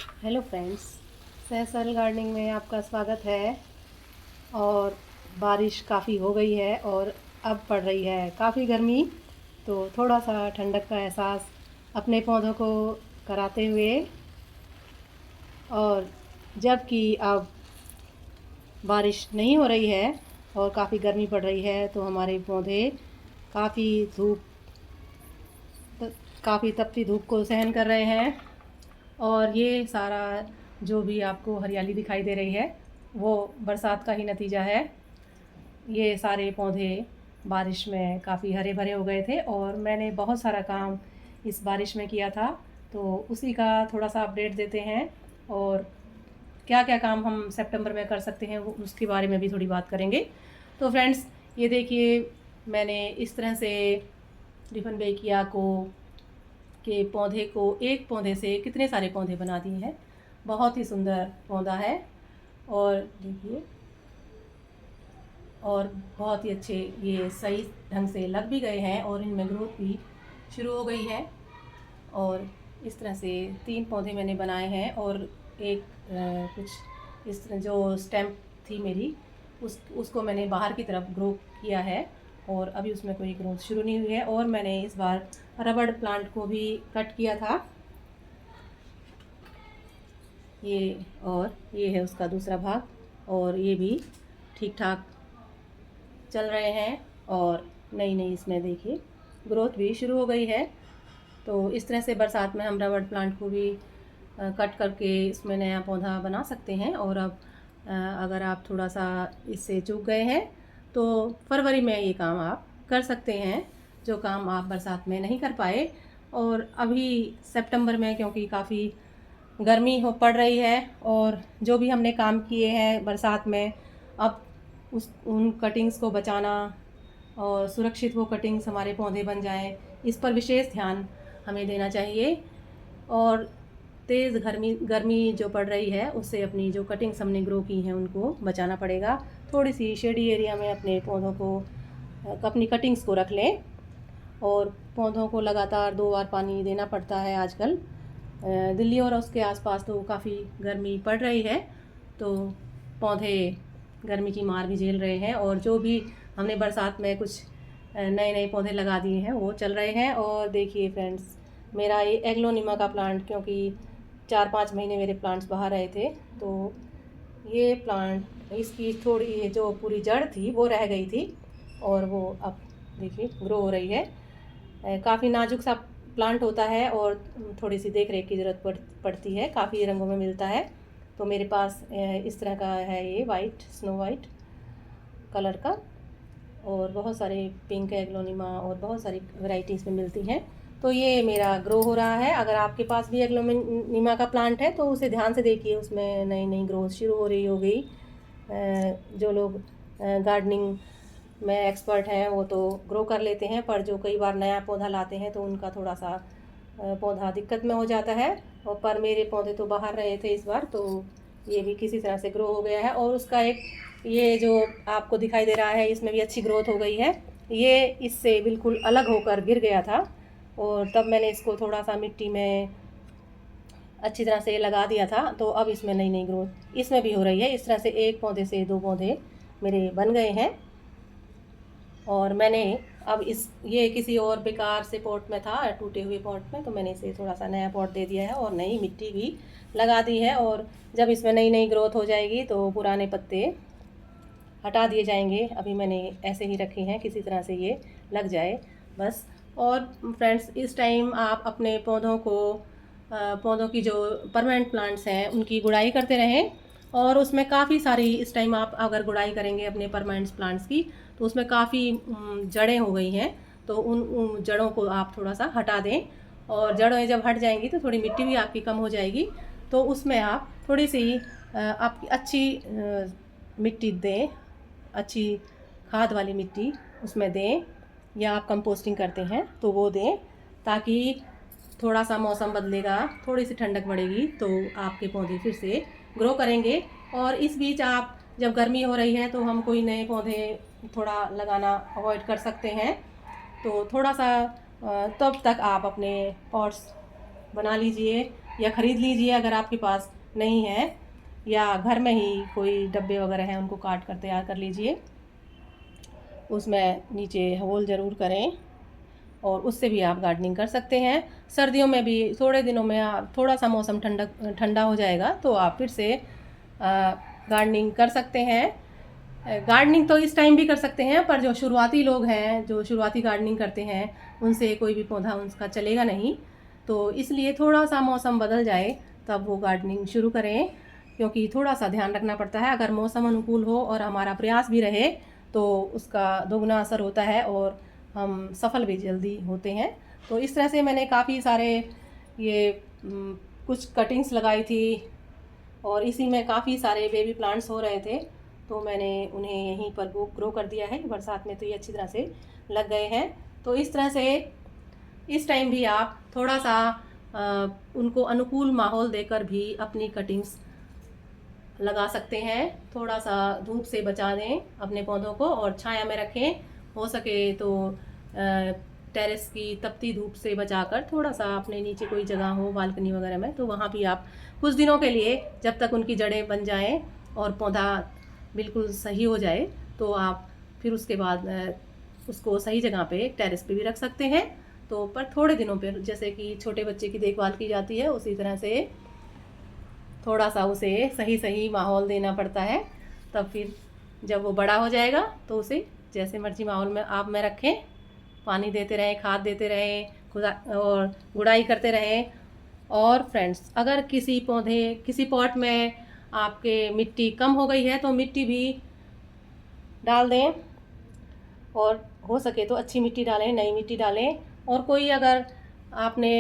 Hello friends, सहसल gardening में आपका स्वागत है। और बारिश काफ़ी हो गई है और अब पड़ रही है काफ़ी गर्मी। तो थोड़ा सा ठंडक का एहसास अपने पौधों को कराते हुए, और जबकि अब बारिश नहीं हो रही है और काफ़ी गर्मी पड़ रही है, तो हमारे पौधे काफ़ी काफ़ी तपती धूप को सहन कर रहे हैं। और ये सारा जो भी आपको हरियाली दिखाई दे रही है, वो बरसात का ही नतीजा है। ये सारे पौधे बारिश में काफ़ी हरे भरे हो गए थे और मैंने बहुत सारा काम इस बारिश में किया था, तो उसी का थोड़ा सा अपडेट देते हैं। और क्या क्या काम हम सितंबर में कर सकते हैं, वो उसके बारे में भी थोड़ी बात करेंगे। तो फ्रेंड्स, ये देखिए, मैंने इस तरह से डिफनबेकिया को के पौधे को, एक पौधे से कितने सारे पौधे बना दिए हैं। बहुत ही सुंदर पौधा है और देखिए, और बहुत ही अच्छे ये सही ढंग से लग भी गए हैं और इनमें ग्रोथ भी शुरू हो गई है। और इस तरह से 3 पौधे मैंने बनाए हैं और एक कुछ इस तरह जो स्टेम थी मेरी, उसको मैंने बाहर की तरफ ग्रो किया है और अभी उसमें कोई ग्रोथ शुरू नहीं हुई है। और मैंने इस बार रबड़ प्लांट को भी कट किया था, ये, और ये है उसका दूसरा भाग। और ये भी ठीक ठाक चल रहे हैं और नई नई इसमें देखिए ग्रोथ भी शुरू हो गई है। तो इस तरह से बरसात में हम रबड़ प्लांट को भी कट करके इसमें नया पौधा बना सकते हैं। और अब अगर आप थोड़ा सा इससे चूक गए हैं, तो फरवरी में ये काम आप कर सकते हैं, जो काम आप बरसात में नहीं कर पाए। और अभी सितंबर में क्योंकि काफ़ी गर्मी हो पड़ रही है, और जो भी हमने काम किए हैं बरसात में, अब उन कटिंग्स को बचाना और सुरक्षित वो कटिंग्स हमारे पौधे बन जाएं, इस पर विशेष ध्यान हमें देना चाहिए। और तेज़ गर्मी गर्मी जो पड़ रही है, उससे अपनी जो कटिंग्स हमने ग्रो की हैं उनको बचाना पड़ेगा। थोड़ी सी शेडी एरिया में अपने पौधों को, अपनी कटिंग्स को रख लें। और पौधों को लगातार 2 बार पानी देना पड़ता है आजकल। दिल्ली और उसके आसपास तो काफ़ी गर्मी पड़ रही है, तो पौधे गर्मी की मार भी झेल रहे हैं। और जो भी हमने बरसात में कुछ नए नए पौधे लगा दिए हैं, वो चल रहे हैं। और देखिए फ्रेंड्स, मेरा ये एग्लोनिमा का प्लांट, क्योंकि 4-5 महीने मेरे प्लांट्स बाहर रहे थे, तो ये प्लांट, इसकी थोड़ी जो पूरी जड़ थी वो रह गई थी और वो अब देखिए ग्रो हो रही है। काफ़ी नाजुक सा प्लांट होता है और थोड़ी सी देख रेख की ज़रूरत पड़ती है। काफ़ी रंगों में मिलता है। तो मेरे पास इस तरह का है, ये वाइट, स्नो वाइट कलर का, और बहुत सारे पिंक एग्लोनिमा और बहुत सारी वैरायटीज़ में मिलती हैं। तो ये मेरा ग्रो हो रहा है। अगर आपके पास भी एग्लोनिमा का प्लांट है, तो उसे ध्यान से देखिए, उसमें नई नई ग्रोथ शुरू हो रही होगी। जो लोग गार्डनिंग में एक्सपर्ट हैं, वो तो ग्रो कर लेते हैं, पर जो कई बार नया पौधा लाते हैं, तो उनका थोड़ा सा पौधा दिक्कत में हो जाता है। और पर मेरे पौधे तो बाहर रहे थे इस बार, तो ये भी किसी तरह से ग्रो हो गया है। और उसका एक, ये जो आपको दिखाई दे रहा है, इसमें भी अच्छी ग्रोथ हो गई है। ये इससे बिल्कुल अलग होकर गिर गया था, और तब मैंने इसको थोड़ा सा मिट्टी में अच्छी तरह से लगा दिया था, तो अब इसमें नई नई ग्रोथ इसमें भी हो रही है। इस तरह से एक पौधे से 2 पौधे मेरे बन गए हैं। और मैंने अब ये किसी और बेकार से पॉट में था, टूटे हुए पॉट में, तो मैंने इसे थोड़ा सा नया पॉट दे दिया है और नई मिट्टी भी लगा दी है। और जब इसमें नई नई ग्रोथ हो जाएगी, तो पुराने पत्ते हटा दिए जाएंगे। अभी मैंने ऐसे ही रखे हैं, किसी तरह से ये लग जाए बस। और फ्रेंड्स, इस टाइम आप अपने पौधों की जो परमानेंट प्लांट्स हैं, उनकी गुड़ाई करते रहें। और उसमें काफ़ी सारी, इस टाइम आप अगर गुड़ाई करेंगे अपने परमानेंट प्लांट्स की, तो उसमें काफ़ी जड़ें हो गई हैं, तो उन जड़ों को आप थोड़ा सा हटा दें। और जड़ें जब हट जाएंगी, तो थोड़ी मिट्टी भी आपकी कम हो जाएगी, तो उसमें आप थोड़ी सी आपकी अच्छी मिट्टी दें, अच्छी खाद वाली मिट्टी उसमें दें, या आप कंपोस्टिंग करते हैं तो वो दें, ताकि थोड़ा सा मौसम बदलेगा, थोड़ी सी ठंडक बढ़ेगी, तो आपके पौधे फिर से ग्रो करेंगे। और इस बीच आप, जब गर्मी हो रही है, तो हम कोई नए पौधे थोड़ा लगाना अवॉइड कर सकते हैं। तो थोड़ा सा तब तक आप अपने पॉट्स बना लीजिए या ख़रीद लीजिए अगर आपके पास नहीं है, या घर में ही कोई डब्बे वगैरह हैं उनको काट कर तैयार कर लीजिए। उसमें नीचे होल ज़रूर करें और उससे भी आप गार्डनिंग कर सकते हैं। सर्दियों में भी थोड़े दिनों में आप थोड़ा सा मौसम ठंडा हो जाएगा तो आप फिर से गार्डनिंग कर सकते हैं। गार्डनिंग तो इस टाइम भी कर सकते हैं, पर जो शुरुआती लोग हैं, जो शुरुआती गार्डनिंग करते हैं, उनसे कोई भी पौधा उनका चलेगा नहीं। तो इसलिए थोड़ा सा मौसम बदल जाए तब वो गार्डनिंग शुरू करें, क्योंकि थोड़ा सा ध्यान रखना पड़ता है। अगर मौसम अनुकूल हो और हमारा प्रयास भी रहे तो उसका दोगुना असर होता है और हम सफल भी जल्दी होते हैं। तो इस तरह से मैंने काफ़ी सारे ये कुछ कटिंग्स लगाई थी और इसी में काफ़ी सारे बेबी प्लांट्स हो रहे थे, तो मैंने उन्हें यहीं पर ग्रो कर दिया है। बरसात में तो ये अच्छी तरह से लग गए हैं। तो इस तरह से इस टाइम भी आप थोड़ा सा उनको अनुकूल माहौल देकर भी अपनी कटिंग्स लगा सकते हैं। थोड़ा सा धूप से बचा दें अपने पौधों को और छाया में रखें। हो सके तो टेरेस की तपती धूप से बचाकर थोड़ा सा अपने नीचे कोई जगह हो बालकनी वगैरह में, तो वहाँ भी आप कुछ दिनों के लिए, जब तक उनकी जड़ें बन जाएं और पौधा बिल्कुल सही हो जाए, तो आप फिर उसके बाद उसको सही जगह पे टेरेस पे भी रख सकते हैं। तो पर थोड़े दिनों पे, जैसे कि छोटे बच्चे की देखभाल की जाती है उसी तरह से थोड़ा सा उसे सही सही माहौल देना पड़ता है। तब फिर जब वो बड़ा हो जाएगा तो उसे जैसे मर्जी माहौल में आप में रखें, पानी देते रहें, खाद देते रहें और गुड़ाई करते रहें। और फ्रेंड्स, अगर किसी पॉट में आपके मिट्टी कम हो गई है तो मिट्टी भी डाल दें, और हो सके तो अच्छी मिट्टी डालें, नई मिट्टी डालें। और कोई अगर आपने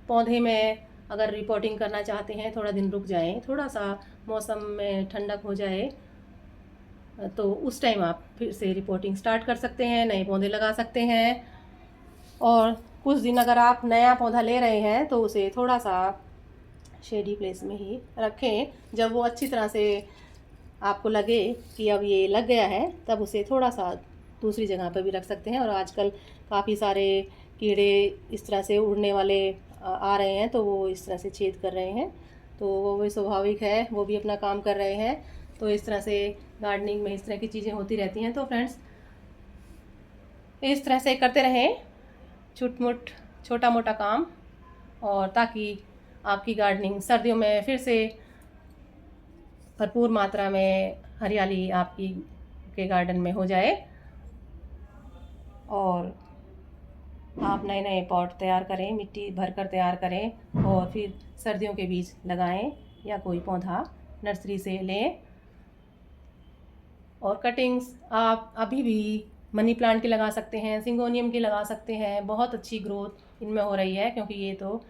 पौधे में अगर रिपोर्टिंग करना चाहते हैं, थोड़ा दिन रुक जाएं, थोड़ा सा मौसम में ठंडक हो जाए, तो उस टाइम आप फिर से रिपोर्टिंग स्टार्ट कर सकते हैं, नए पौधे लगा सकते हैं। और कुछ दिन अगर आप नया पौधा ले रहे हैं तो उसे थोड़ा सा शेडी प्लेस में ही रखें। जब वो अच्छी तरह से आपको लगे कि अब ये लग गया है, तब उसे थोड़ा सा दूसरी जगह पर भी रख सकते हैं। और आजकल काफ़ी सारे कीड़े इस तरह से उड़ने वाले आ रहे हैं, तो वो इस तरह से छेद कर रहे हैं, तो वो भी स्वाभाविक है, वो भी अपना काम कर रहे हैं। तो इस तरह से गार्डनिंग में इस तरह की चीज़ें होती रहती हैं। तो फ्रेंड्स, इस तरह से करते रहें छोटा मोटा काम, और ताकि आपकी गार्डनिंग सर्दियों में फिर से भरपूर मात्रा में हरियाली आपकी के गार्डन में हो जाए और आप नए नए पॉट तैयार करें, मिट्टी भरकर तैयार करें और फिर सर्दियों के बीज लगाएं या कोई पौधा नर्सरी से लें। और कटिंग्स आप अभी भी मनी प्लांट की लगा सकते हैं, सिंगोनियम की लगा सकते हैं। बहुत अच्छी ग्रोथ इनमें हो रही है, क्योंकि ये तो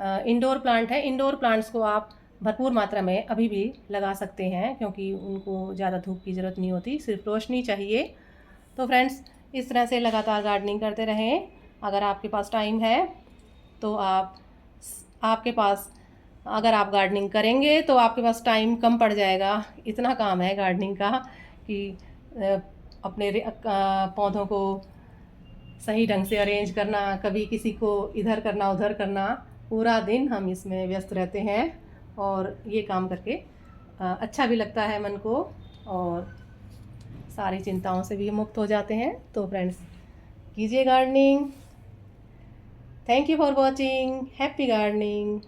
इंडोर प्लांट है। इंडोर प्लांट्स को आप भरपूर मात्रा में अभी भी लगा सकते हैं, क्योंकि उनको ज़्यादा धूप की ज़रूरत नहीं होती, सिर्फ रोशनी चाहिए। तो फ्रेंड्स, इस तरह से लगातार गार्डनिंग करते रहें। अगर आपके पास टाइम है तो आपके पास अगर आप गार्डनिंग करेंगे तो आपके पास टाइम कम पड़ जाएगा। इतना काम है गार्डनिंग का कि अपने पौधों को सही ढंग से अरेंज करना, कभी किसी को इधर करना उधर करना, पूरा दिन हम इसमें व्यस्त रहते हैं। और ये काम करके अच्छा भी लगता है मन को, और सारी चिंताओं से भी मुक्त हो जाते हैं। तो फ्रेंड्स, कीजिए gardening. Thank you for watching. Happy gardening.